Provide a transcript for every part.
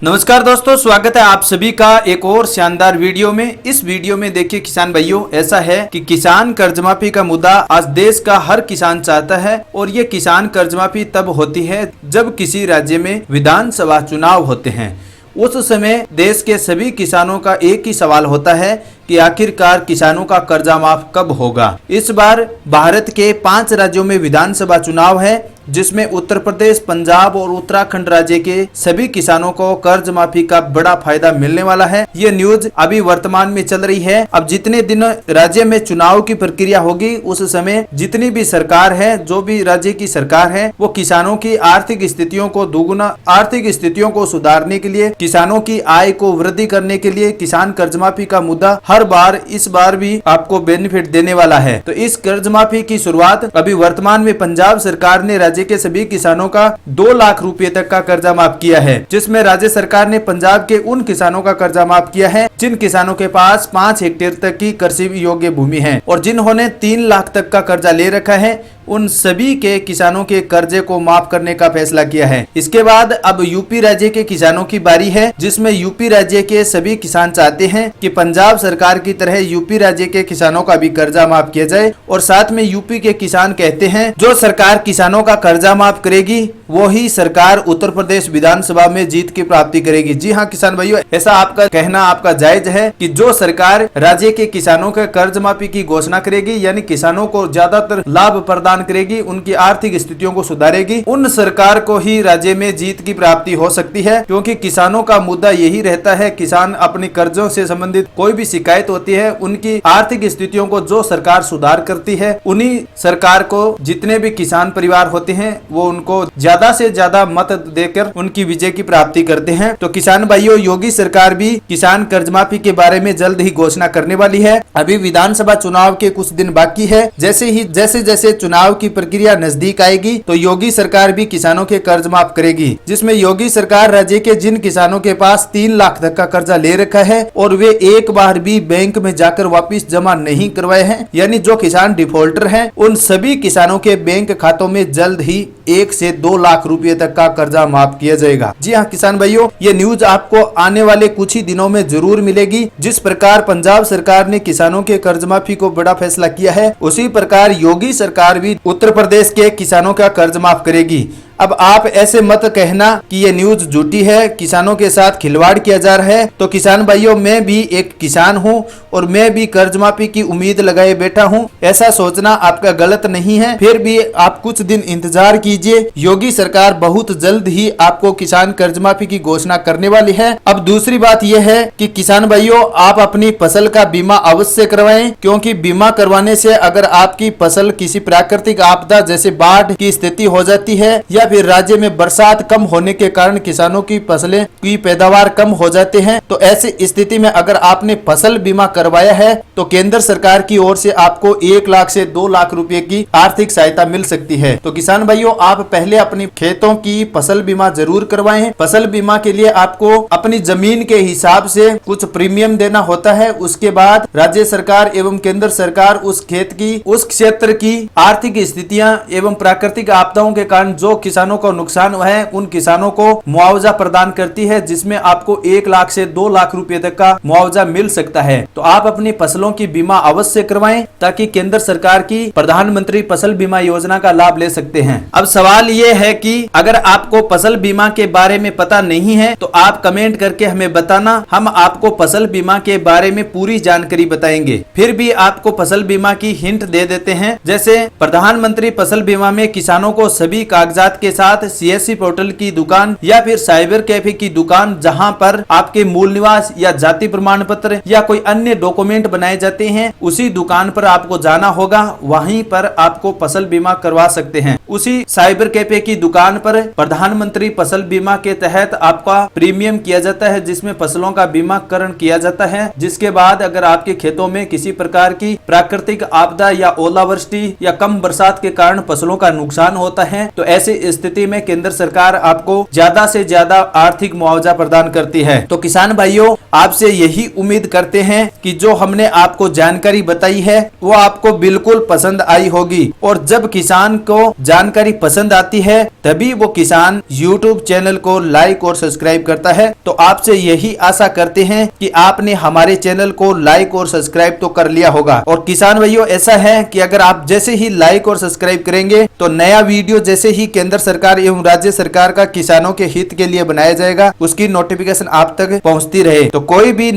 नमस्कार दोस्तों, स्वागत है आप सभी का एक और शानदार वीडियो में। इस वीडियो में देखिए किसान भाइयों, ऐसा है कि किसान कर्ज माफी का मुद्दा आज देश का हर किसान चाहता है और ये किसान कर्ज माफी तब होती है जब किसी राज्य में विधानसभा चुनाव होते हैं। उस समय देश के सभी किसानों का एक ही सवाल होता है कि आखिरकार किसानों का कर्जा माफ कब होगा। इस बार भारत के 5 राज्यों में विधानसभा चुनाव है, जिसमें उत्तर प्रदेश, पंजाब और उत्तराखंड राज्य के सभी किसानों को कर्ज माफी का बड़ा फायदा मिलने वाला है। ये न्यूज अभी वर्तमान में चल रही है। अब जितने दिन राज्य में चुनाव की प्रक्रिया होगी, उस समय जितनी भी सरकार है, जो भी राज्य की सरकार है, वो किसानों की आर्थिक स्थितियों को दुगुना, आर्थिक स्थितियों को सुधारने के लिए, किसानों की आय को वृद्धि करने के लिए किसान कर्ज माफी का मुद्दा हर बार इस बार भी आपको बेनिफिट देने वाला है। तो इस कर्ज माफी की शुरुआत अभी वर्तमान में पंजाब सरकार ने राज्य के सभी किसानों का 2 लाख रुपए तक का कर्जा माफ किया है, जिसमें राज्य सरकार ने पंजाब के उन किसानों का कर्जा माफ किया है जिन किसानों के पास 5 हेक्टेयर तक की कृषि योग्य भूमि है और जिन्होंने 3 लाख तक का कर्जा ले रखा है। उन सभी के किसानों के कर्जे को माफ करने का फैसला किया है। इसके बाद अब यूपी राज्य के किसानों की बारी है, जिसमें यूपी राज्य के सभी किसान चाहते हैं कि पंजाब सरकार की तरह यूपी राज्य के किसानों का भी कर्जा माफ किया जाए। और साथ में यूपी के किसान कहते हैं, जो सरकार किसानों का कर्जा माफ करेगी वो ही सरकार उत्तर प्रदेश विधानसभा में जीत की प्राप्ति करेगी। जी हाँ किसान भाइयों, ऐसा आपका कहना आपका जायज है कि जो सरकार राज्य के किसानों के कर्ज माफी की घोषणा करेगी, यानी किसानों को ज्यादातर लाभ प्रदान करेगी, उनकी आर्थिक स्थितियों को सुधारेगी, उन सरकार को ही राज्य में जीत की प्राप्ति हो सकती है। क्योंकि किसानों का मुद्दा यही रहता है, किसान अपने कर्जों से संबंधित कोई भी शिकायत होती है, उनकी आर्थिक स्थितियों को जो सरकार सुधार करती है, उन्हीं सरकार को जितने भी किसान परिवार होते हैं वो उनको ज्यादा से ज्यादा मत देकर उनकी विजय की प्राप्ति करते हैं। तो किसान भाइयों, योगी सरकार भी किसान कर्ज माफी के बारे में जल्द ही घोषणा करने वाली है। अभी विधानसभा चुनाव के कुछ दिन बाकी है। जैसे चुनाव की प्रक्रिया नजदीक आएगी तो योगी सरकार भी किसानों के कर्ज माफ करेगी, जिसमें योगी सरकार राज्य के जिन किसानों के पास 3 लाख तक का कर्जा ले रखा है और वे एक बार भी बैंक में जाकर वापिस जमा नहीं करवाए हैं, यानी जो किसान डिफॉल्टर हैं, उन सभी किसानों के बैंक खातों में जल्द ही 1 से 2 लाख रुपए तक का कर्जा माफ किया जाएगा। जी हाँ किसान भाइयों, ये न्यूज आपको आने वाले कुछ ही दिनों में जरूर मिलेगी। जिस प्रकार पंजाब सरकार ने किसानों के कर्ज माफी को बड़ा फैसला किया है, उसी प्रकार योगी सरकार भी उत्तर प्रदेश के किसानों का कर्ज माफ करेगी। अब आप ऐसे मत कहना कि ये न्यूज झूठी है, किसानों के साथ खिलवाड़ किया जा रहा है। तो किसान भाइयों, मैं भी एक किसान हूँ और मैं भी कर्ज माफी की उम्मीद लगाए बैठा हूँ। ऐसा सोचना आपका गलत नहीं है, फिर भी आप कुछ दिन इंतजार कीजिए। योगी सरकार बहुत जल्द ही आपको किसान कर्ज माफी की घोषणा करने वाली है। अब दूसरी बात यह है कि किसान भाइयों, आप अपनी फसल का बीमा अवश्य करवाएं, क्योंकि बीमा करवाने से अगर आपकी फसल किसी प्राकृतिक आपदा जैसे बाढ़ की स्थिति हो जाती है या फिर राज्य में बरसात कम होने के कारण किसानों की फसलें की पैदावार कम हो जाते हैं, तो ऐसी स्थिति में अगर आपने फसल बीमा करवाया है तो केंद्र सरकार की ओर से आपको 1 लाख से 2 लाख रुपए की आर्थिक सहायता मिल सकती है। तो किसान भाइयों, आप पहले अपनी खेतों की फसल बीमा जरूर करवाएं। फसल बीमा के लिए आपको अपनी जमीन के हिसाब से कुछ प्रीमियम देना होता है। उसके बाद राज्य सरकार एवं केंद्र सरकार उस खेत की, उस क्षेत्र की आर्थिक स्थितियां एवं प्राकृतिक आपदाओं के कारण जो किसानों को नुकसान हुआ है, उन किसानों को मुआवजा प्रदान करती है, जिसमें आपको 1 लाख से 2 लाख रुपए तक का मुआवजा मिल सकता है। तो आप अपनी फसलों की बीमा अवश्य करवाएं, ताकि केंद्र सरकार की प्रधानमंत्री फसल बीमा योजना का लाभ ले सकते हैं। अब सवाल ये है कि अगर आपको फसल बीमा के बारे में पता नहीं है तो आप कमेंट करके हमें बताना, हम आपको फसल बीमा के बारे में पूरी जानकारी बताएंगे। फिर भी आपको फसल बीमा की हिंट दे देते हैं। जैसे प्रधानमंत्री फसल बीमा में किसानों को सभी कागजात के साथ CSC पोर्टल की दुकान या फिर साइबर कैफे की दुकान, जहां पर आपके मूल निवास या जाति प्रमाण पत्र या कोई अन्य डॉक्यूमेंट बनाए जाते हैं, उसी दुकान पर आपको जाना होगा। वहीं पर आपको फसल बीमा करवा सकते हैं। उसी साइबर कैफे की दुकान पर प्रधानमंत्री फसल बीमा के तहत आपका प्रीमियम किया जाता है, जिसमें फसलों का बीमाकरण किया जाता है। जिसके बाद अगर आपके खेतों में किसी प्रकार की प्राकृतिक आपदा या ओलावृष्टि या कम बरसात के कारण फसलों का नुकसान होता है, तो ऐसे स्थिति में केंद्र सरकार आपको ज्यादा से ज्यादा आर्थिक मुआवजा प्रदान करती है। तो किसान भाइयों, आपसे यही उम्मीद करते हैं कि जो हमने आपको जानकारी बताई है वो आपको बिल्कुल पसंद आई होगी, और जब किसान को जानकारी पसंद आती है तभी वो किसान YouTube चैनल को लाइक और सब्सक्राइब करता है। तो आपसे यही आशा करते हैं कि आपने हमारे चैनल को लाइक और सब्सक्राइब तो कर लिया होगा। और किसान भाइयों, ऐसा है कि अगर आप जैसे ही लाइक और सब्सक्राइब करेंगे तो नया वीडियो जैसे ही केंद्र सरकार एवं राज्य सरकार का किसानों के हित के लिए बनाया जाएगा, उसकी नोटिफिकेशन आप तक पहुंचती रहे। तो कोई भी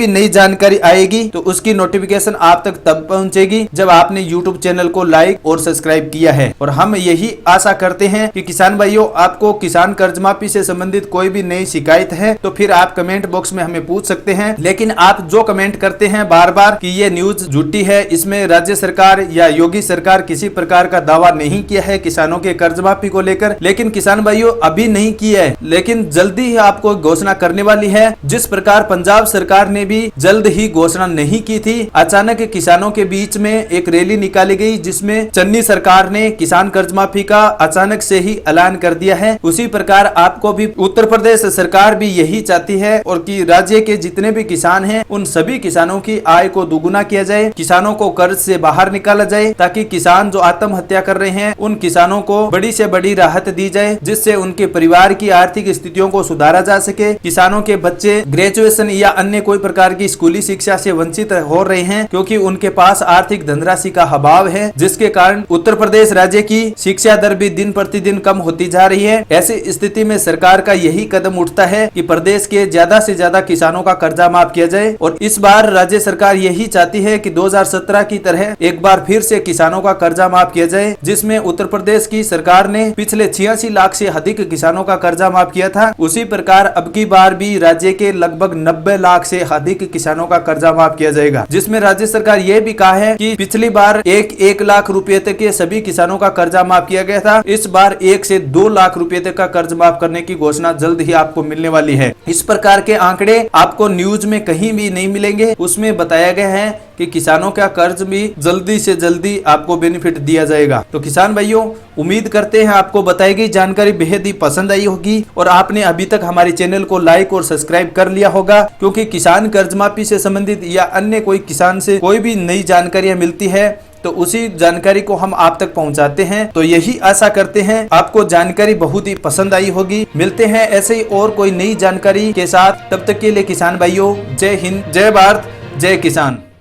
नई जानकारी आएगी तो उसकी नोटिफिकेशन आप तक तब पहुंचेगी जब आपने YouTube चैनल को लाइक और सब्सक्राइब किया है। और हम यही आशा करते हैं कि किसान भाइयों, आपको किसान कर्ज माफी से संबंधित कोई भी नई शिकायत है तो फिर आप कमेंट बॉक्स में हमें पूछ सकते हैं। लेकिन आप जो कमेंट करते हैं बार बार कि ये न्यूज झूठी है, इसमें राज्य सरकार या योगी सरकार किसी प्रकार का दावा नहीं किया है किसानों के कर्ज माफी को लेकर। लेकिन किसान भाइयों, अभी नहीं किया है, लेकिन जल्दी ही आपको घोषणा करने वाली है। जिस प्रकार पंजाब सरकार ने भी जल्द ही घोषणा नहीं की थी, अचानक किसानों के बीच में एक रैली निकाली गई जिसमें चन्नी सरकार ने किसान कर्ज माफी का अचानक से ही ऐलान कर दिया है। उसी प्रकार आपको भी उत्तर प्रदेश सरकार भी यही चाहती है और कि राज्य के जितने भी किसान हैं उन सभी किसानों की आय को दुगुना किया जाए, किसानों को कर्ज से बाहर निकाला जाए, ताकि किसान जो आत्महत्या कर रहे हैं उन किसानों को बड़ी से बड़ी राहत दी जाए, जिससे उनके परिवार की आर्थिक स्थितियों को सुधारा जा सके। किसानों के बच्चे ग्रेजुएशन या अन्य कोई प्रकार की स्कूली शिक्षा से वंचित हो रहे हैं क्योंकि उनके पास आर्थिक धनराशि का अभाव है, जिसके कारण उत्तर प्रदेश राज्य की शिक्षा दर भी दिन प्रतिदिन कम होती जा रही है। ऐसी स्थिति में सरकार का यही कदम उठता है कि प्रदेश के ज्यादा से ज्यादा किसानों का कर्जा माफ किया जाए। और इस बार राज्य सरकार यही चाहती है कि 2017 की तरह एक बार फिर से किसानों का कर्जा माफ किया जाए, जिसमें उत्तर प्रदेश की सरकार ने पिछले 86 लाख से अधिक किसानों का कर्जा माफ किया था। उसी प्रकार अब की बार भी राज्य के लगभग 90 लाख से अधिक किसानों का कर्जा माफ किया जाएगा, जिसमें राज्य सरकार ये भी कहा है कि पिछली बार 1 लाख रुपए तक के सभी किसानों का कर्जा माफ किया गया था, इस बार 1 से 2 लाख रुपए तक का कर्ज माफ करने की घोषणा जल्द ही आपको मिलने वाली है। इस प्रकार के आंकड़े आपको न्यूज में कहीं भी नहीं मिलेंगे। उसमें बताया गया है कि किसानों का कर्ज भी जल्दी से जल्दी आपको बेनिफिट दिया जाएगा। तो किसान भाइयों, उम्मीद करते हैं आपको बताई गई जानकारी बेहद ही पसंद आई होगी और आपने अभी तक हमारे चैनल को लाइक और सब्सक्राइब कर लिया होगा, क्योंकि किसान कर्ज माफी से संबंधित या अन्य कोई किसान से कोई भी नई जानकारियां मिलती है तो उसी जानकारी को हम आप तक पहुंचाते हैं। तो यही आशा करते हैं आपको जानकारी बहुत ही पसंद आई होगी। मिलते हैं ऐसे ही और कोई नई जानकारी के साथ, तब तक के लिए किसान भाइयों, जय हिंद, जय भारत, जय किसान।